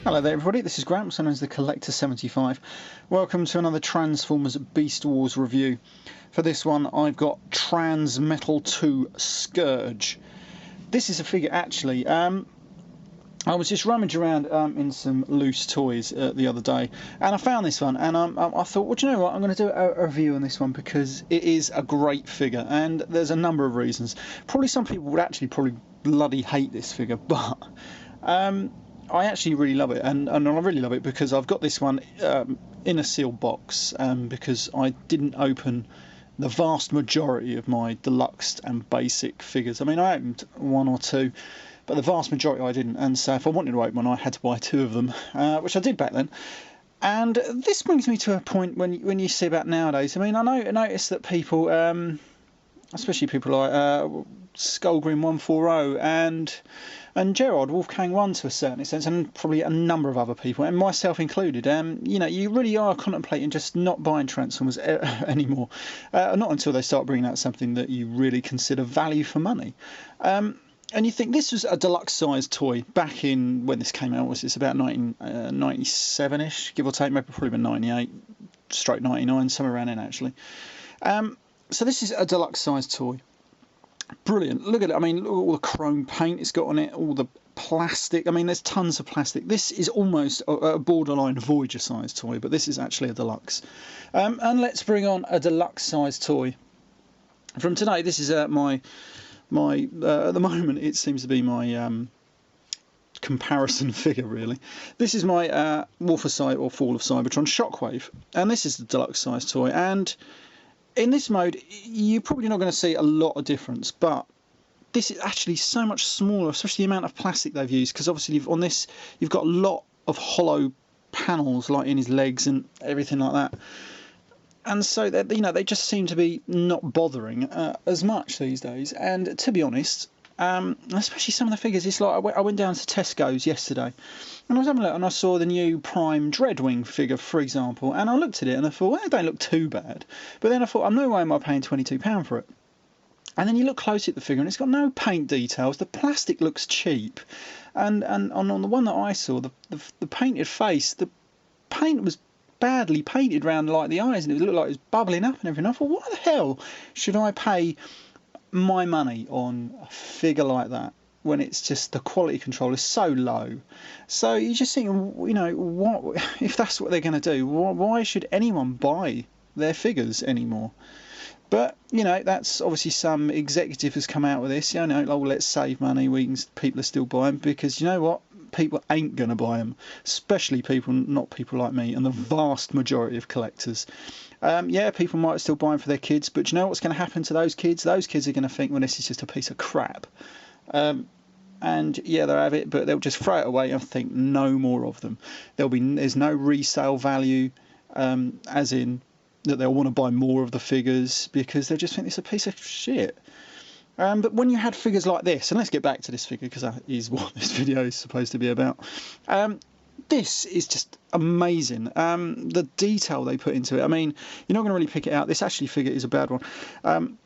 Hello there everybody, this is Grant, also known as the Collector75. Welcome to another Transformers Beast Wars review. For this one I've got Transmetal 2 SCOURGE. This is a figure actually, I was just rummaging around in some loose toys the other day, and I found this one, and I thought, well, do you know what, I'm going to do a review on this one because it is a great figure, and there's a number of reasons. Probably some people would actually probably bloody hate this figure, but I actually really love it, and I really love it because I've got this one in a sealed box because I didn't open the vast majority of my deluxe and basic figures. I mean, I opened one or two, but the vast majority I didn't, and so if I wanted to open one I had to buy two of them, which I did back then. And this brings me to a point when you see about nowadays. I mean, I notice that people, especially people like Skullgreen 140 and Gerard Wolfgang 1 to a certain extent, and probably a number of other people, and myself included, you know, you really are contemplating just not buying Transformers anymore, not until they start bringing out something that you really consider value for money. And you think this was a deluxe sized toy back in, when this came out, was this about 1997-ish, give or take, maybe probably about 98 stroke 99, somewhere around then actually. So this is a deluxe sized toy. Brilliant. Look at it. I mean, look at all the chrome paint it's got on it, all the plastic. I mean, there's tons of plastic. This is almost a borderline Voyager sized toy, but this is actually a deluxe. And let's bring on a deluxe sized toy from today. This is at the moment it seems to be my comparison figure, really. This is my Fall of Cybertron Shockwave, and this is the deluxe sized toy. And in this mode, you're probably not going to see a lot of difference, but this is actually so much smaller, especially the amount of plastic they've used, because obviously on this you've got a lot of hollow panels, like in his legs and everything like that. And so, you know, they just seem to be not bothering as much these days. And to be honest, especially some of the figures, it's like I went down to Tesco's yesterday, and I was having a look, and I saw the new Prime Dreadwing figure, for example, and I looked at it and I thought, well, they don't look too bad. But then I thought, no way am I paying £22 for it. And then you look closely at the figure and it's got no paint details, the plastic looks cheap, and on the one that I saw, the painted face, the paint was badly painted around like the eyes, and it looked like it was bubbling up and everything. I thought, why the hell should I pay my money on a figure like that when it's just the quality control is so low? So you just think, you know, what if that's what they're going to do? Why should anyone buy their figures anymore? But you know, that's obviously some executive has come out with this. You know, oh, let's save money. People are still buying, because you know what? People ain't going to buy them, especially not people like me and the vast majority of collectors. Yeah, people might still buy them for their kids, but do you know what's going to happen to those kids? Those kids are going to think, well, this is just a piece of crap. And yeah, they'll have it, but they'll just throw it away and think no more of them. There's no resale value, as in that they'll want to buy more of the figures, because they'll just think it's a piece of shit. But when you had figures like this, and let's get back to this figure because that is what this video is supposed to be about. This is just amazing. The detail they put into it. I mean, you're not going to really pick it out. This actually figure is a bad one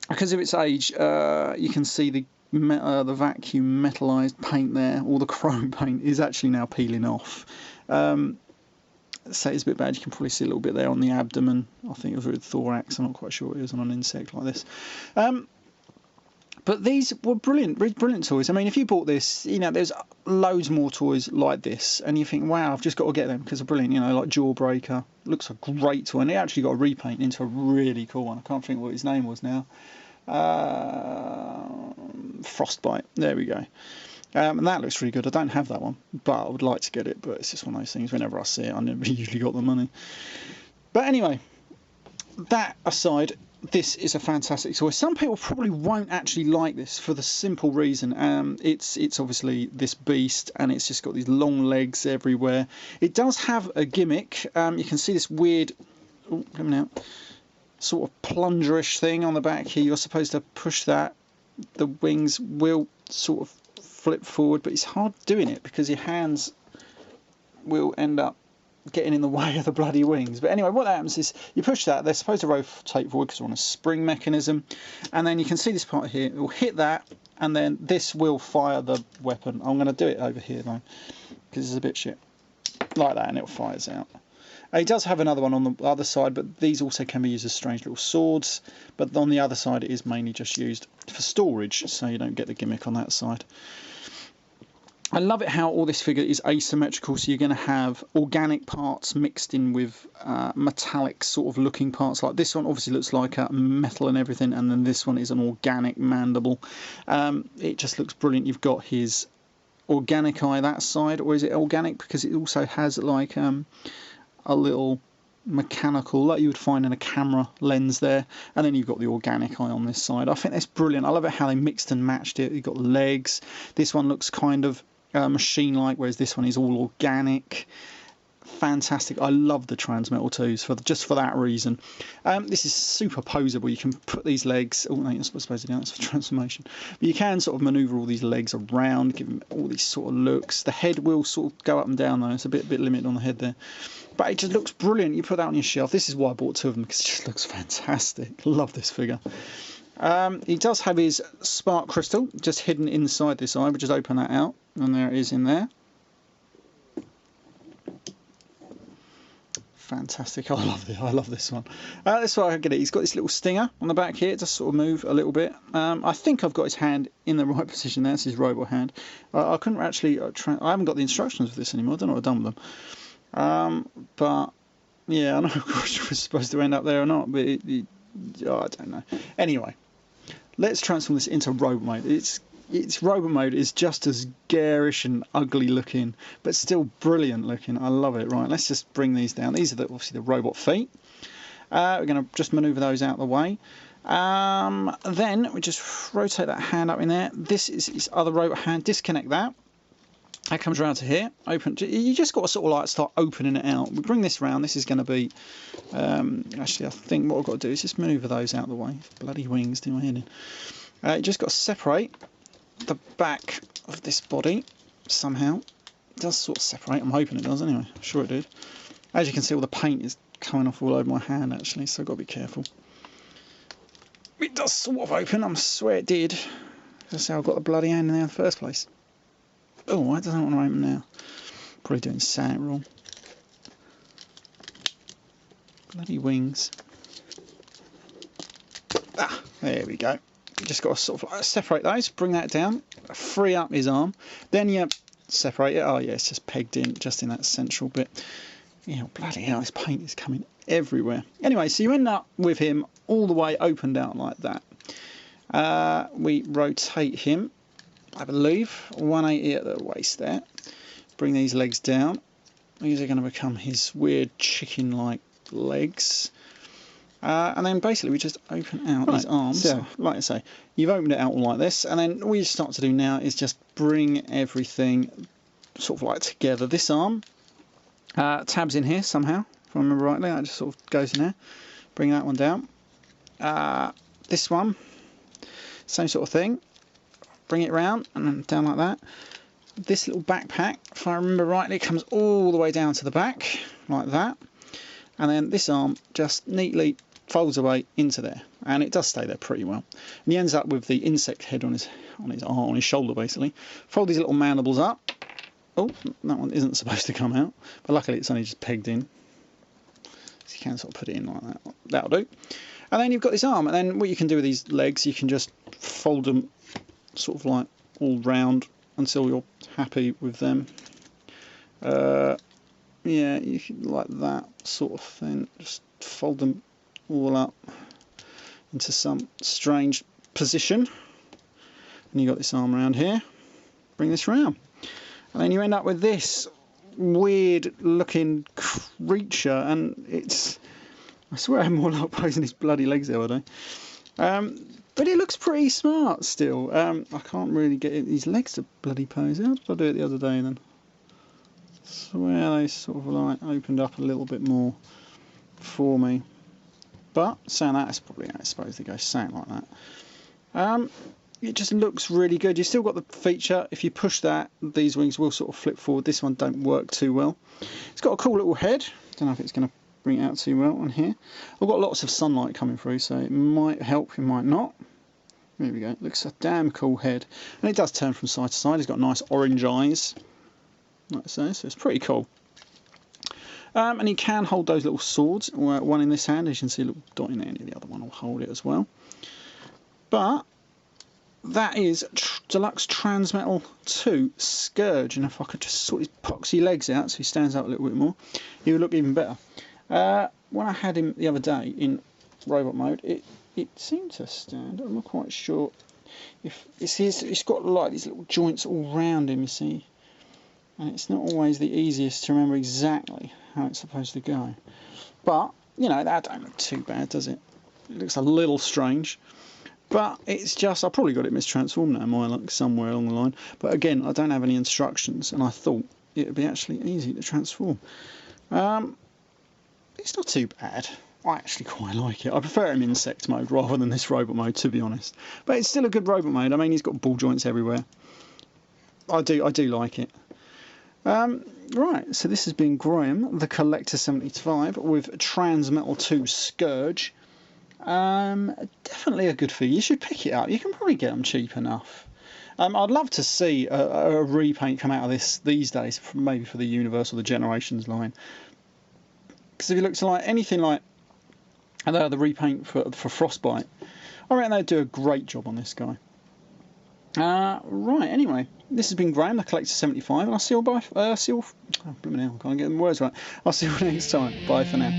because of its age. You can see the vacuum metallized paint there. All the chrome paint is actually now peeling off. So it's a bit bad. You can probably see a little bit there on the abdomen. I think it was with thorax. I'm not quite sure what it is on an insect like this. But these were brilliant toys. I mean, if you bought this, you know, there's loads more toys like this, and you think, wow, I've just got to get them because they're brilliant. You know, like Jawbreaker, looks a great toy, and it actually got a repaint into a really cool one. I can't think what his name was now. Frostbite. There we go. And that looks really good. I don't have that one, but I would like to get it. But it's just one of those things. Whenever I see it, I never usually got the money. But anyway, that aside, this is a fantastic toy. Some people probably won't actually like this for the simple reason, it's obviously this beast, and it's just got these long legs everywhere. It does have a gimmick. You can see this weird, coming out, sort of plungerish thing on the back here. You're supposed to push that. The wings will sort of flip forward, but it's hard doing it because your hands will end up getting in the way of the bloody wings. But anyway, what happens is you push that, they're supposed to rotate forward because they're on a spring mechanism, and then you can see this part here, it will hit that, and then this will fire the weapon. I'm going to do it over here though, because it's a bit shit. Like that, and it fires out. He does have another one on the other side, but these also can be used as strange little swords, but on the other side it is mainly just used for storage, so you don't get the gimmick on that side. I love it how all this figure is asymmetrical, so you're going to have organic parts mixed in with metallic sort of looking parts. Like this one obviously looks like metal and everything, and then this one is an organic mandible. It just looks brilliant. You've got his organic eye that side, or is it organic because it also has like a little mechanical, like you would find in a camera lens there, and then you've got the organic eye on this side. I think that's brilliant. I love it how they mixed and matched it. You've got legs. This one looks kind of machine-like, whereas this one is all organic. Fantastic. I love the Transmetal 2s just for that reason. This is super posable. You can put these legs, oh no, you're not supposed to do that, that's for transformation, but you can sort of manoeuvre all these legs around, give them all these sort of looks. The head will sort of go up and down though, it's a bit limited on the head there, but it just looks brilliant. You put that on your shelf. This is why I bought 2 of them, because it just looks fantastic. Love this figure. He does have his spark crystal just hidden inside this eye. We just open that out, and there it is in there. Fantastic. I love this one. That's why I get it. He's got this little stinger on the back here. It does sort of move a little bit. I think I've got his hand in the right position there. That's his robot hand. I couldn't actually I haven't got the instructions for this anymore. I don't know what I've done with them. But yeah, I know of course it was supposed to end up there or not, but I don't know. Anyway, let's transform this into Robo Mode. Its Robo Mode is just as garish and ugly looking, but still brilliant looking. I love it. Right, let's just bring these down. These are obviously the robot feet. We're going to just manoeuvre those out of the way. Then we just rotate that hand up in there. This is his other robot hand. Disconnect that. That comes around to here. Open. You just got to sort of like start opening it out. We bring this round. This is going to be. Actually, I think what I've got to do is just manoeuvre those out of the way. Bloody wings do my head in. You just got to separate the back of this body somehow. It does sort of separate. I'm hoping it does anyway. I'm sure it did. As you can see, all the paint is coming off all over my hand actually, so I've got to be careful. It does sort of open. I swear it did. That's how I got the bloody hand in there in the first place. Oh, why doesn't it want to open now? Probably doing something wrong. Bloody wings. Ah, there we go. You just got to sort of like separate those, bring that down, free up his arm, then you separate it. Oh yeah, it's just pegged in, just in that central bit. You know, bloody hell, this paint is coming everywhere. Anyway, so you end up with him all the way opened out like that. We rotate him, I believe, 180 at the waist there. Bring these legs down. These are going to become his weird chicken-like legs. And then basically we just open out his arms. So, like I say, you've opened it out all like this, and then all you start to do now is just bring everything sort of like together. This arm tabs in here somehow, if I remember rightly. That just sort of goes in there. Bring that one down. This one, same sort of thing. Bring it round and then down like that. This little backpack, if I remember rightly, comes all the way down to the back like that. And then this arm just neatly folds away into there, and it does stay there pretty well. And he ends up with the insect head on his arm, on his shoulder basically. Fold these little mandibles up. Oh, that one isn't supposed to come out, but luckily it's only just pegged in. So you can sort of put it in like that. That'll do. And then you've got this arm, and then what you can do with these legs, you can just fold them sort of like all round until you're happy with them. Yeah, you can, like that sort of thing. Just fold them all up into some strange position. And you got this arm around here. Bring this round. And then you end up with this weird looking creature, and it's, I swear I'm more like posing his bloody legs the other day. But it looks pretty smart still. I can't really get these legs to bloody pose. How did I do it the other day then? I swear they sort of like opened up a little bit more for me. But saying that, it's probably how it's supposed to go, something like that. it just looks really good. You've still got the feature, if you push that, these wings will sort of flip forward. This one don't work too well. It's got a cool little head. Don't know if it's going to bring it out too well on here. I've got lots of sunlight coming through, so it might help, it might not. There we go. It looks a damn cool head. And it does turn from side to side. It's got nice orange eyes, like so it's pretty cool. And you can hold those little swords, one in this hand, as you can see a little dot in there, and the other one will hold it as well. But that is Deluxe Transmetal 2 Scourge, and if I could just sort his poxy legs out so he stands out a little bit more, he would look even better. When I had him the other day in robot mode, it seemed to stand. I'm not quite sure if it's got like these little joints all round him, you see, and it's not always the easiest to remember exactly how it's supposed to go. But you know, that don't look too bad, does it? It looks a little strange. But it's just, I probably got it mistransformed now, my luck, somewhere along the line. But again, I don't have any instructions, and I thought it would be actually easy to transform. It's not too bad. I actually quite like it. I prefer him in insect mode rather than this robot mode, to be honest. But it's still a good robot mode. I mean, he's got ball joints everywhere. I do like it. Right, so this has been Graham, the Collector 75, with Transmetal 2 Scourge. Definitely a good figure. You should pick it up. You can probably get them cheap enough. I'd love to see a repaint come out of this these days, maybe for the Universal, the Generations line. Because if you look to like anything like the repaint for Frostbite, I reckon they'd do a great job on this guy. Right, anyway, this has been Graham, the Collector 75, and I'll see you all. I can't get the words right. I'll see you all next time. Bye for now.